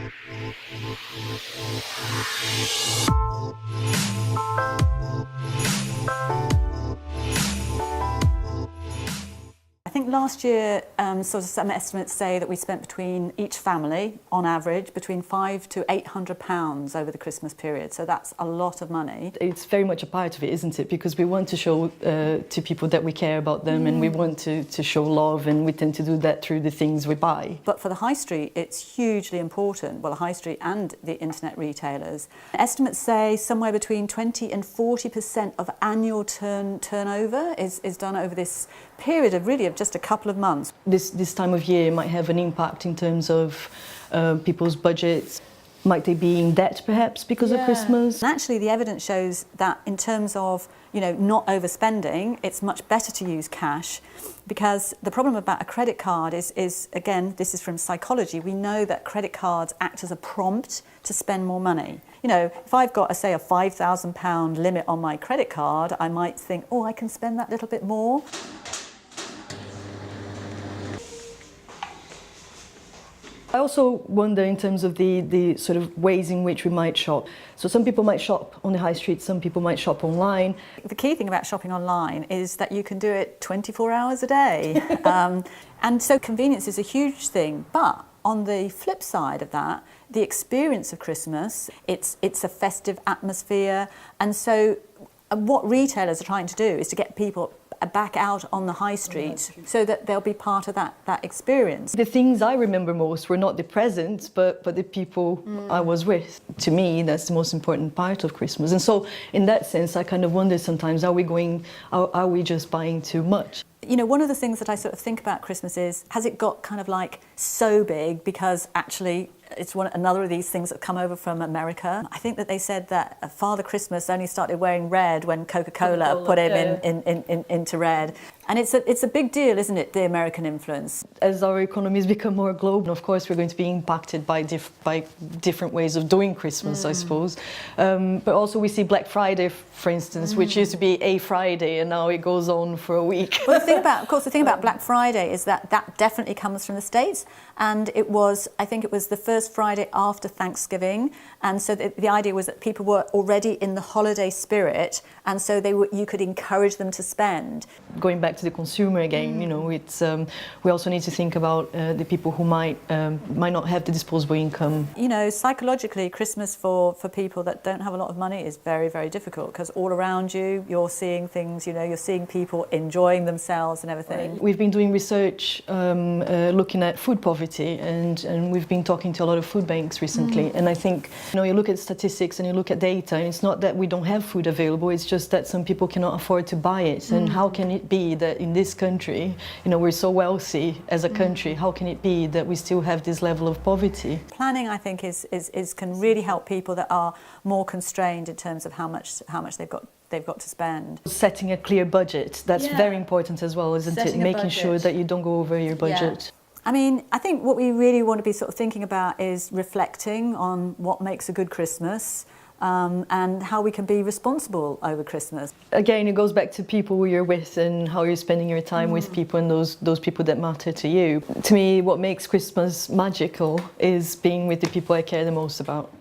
I think last year, sort of some estimates say that we spent between each family, on average, between £500 to £800 over the Christmas period. So that's a lot of money. It's very much a part of it, isn't it? Because we want to show to people that we care about them, and we want to show love, and we tend to do that through the things we buy. But for the high street, it's hugely important. Well, the high street and the internet retailers. Estimates say somewhere between 20 and 40% of annual turnover is done over this period of just a couple of months. This time of year might have an impact in terms of people's budgets. Might they be in debt perhaps because of Christmas? And actually, the evidence shows that in terms of not overspending, it's much better to use cash, because the problem about a credit card is again, this is from psychology, we know that credit cards act as a prompt to spend more money. If I've got, say, a £5,000 limit on my credit card, I might think, oh, I can spend that little bit more. I also wonder in terms of the sort of ways in which we might shop. So some people might shop on the high street, some people might shop online. The key thing about shopping online is that you can do it 24 hours a day. And so convenience is a huge thing. But on the flip side of that, the experience of Christmas, it's a festive atmosphere. And so what retailers are trying to do is to get people back out on the high street so that they'll be part of that experience. The things I remember most were not the presents, but the people I was with. To me, that's the most important part of Christmas. And so in that sense, I kind of wonder sometimes, are we just buying too much? One of the things that I sort of think about Christmas is, has it got kind of like so big because actually it's another of these things that come over from America. I think that they said that Father Christmas only started wearing red when Coca-Cola put him into red. And it's a big deal, isn't it, the American influence? As our economies become more global, of course, we're going to be impacted by different ways of doing Christmas, I suppose. But also we see Black Friday, for instance, which used to be a Friday, and now it goes on for a week. Well, the thing about Black Friday is that definitely comes from the States, and I think it was the first Friday after Thanksgiving, and so the idea was that people were already in the holiday spirit, and so you could encourage them to spend. Going back to the consumer again, it's we also need to think about the people who might not have the disposable income. Psychologically, Christmas for people that don't have a lot of money is very, very difficult, because all around you, you're seeing things, you're seeing people enjoying themselves and everything. We've been doing research looking at food poverty, and we've been talking to a lot of food banks recently. And I think, you look at statistics and you look at data, and it's not that we don't have food available, it's just that some people cannot afford to buy it. And how can it be that in this country, we're so wealthy as a country, how can it be that we still have this level of poverty? Planning, I think, can really help people that are more constrained in terms of how much they've got to spend. Setting a clear budget, that's very important as well, isn't it? Making sure that you don't go over your budget. I think what we really want to be sort of thinking about is reflecting on what makes a good Christmas, and how we can be responsible over Christmas. Again, it goes back to people who you're with and how you're spending your time with people, and those people that matter to you. To me, what makes Christmas magical is being with the people I care the most about.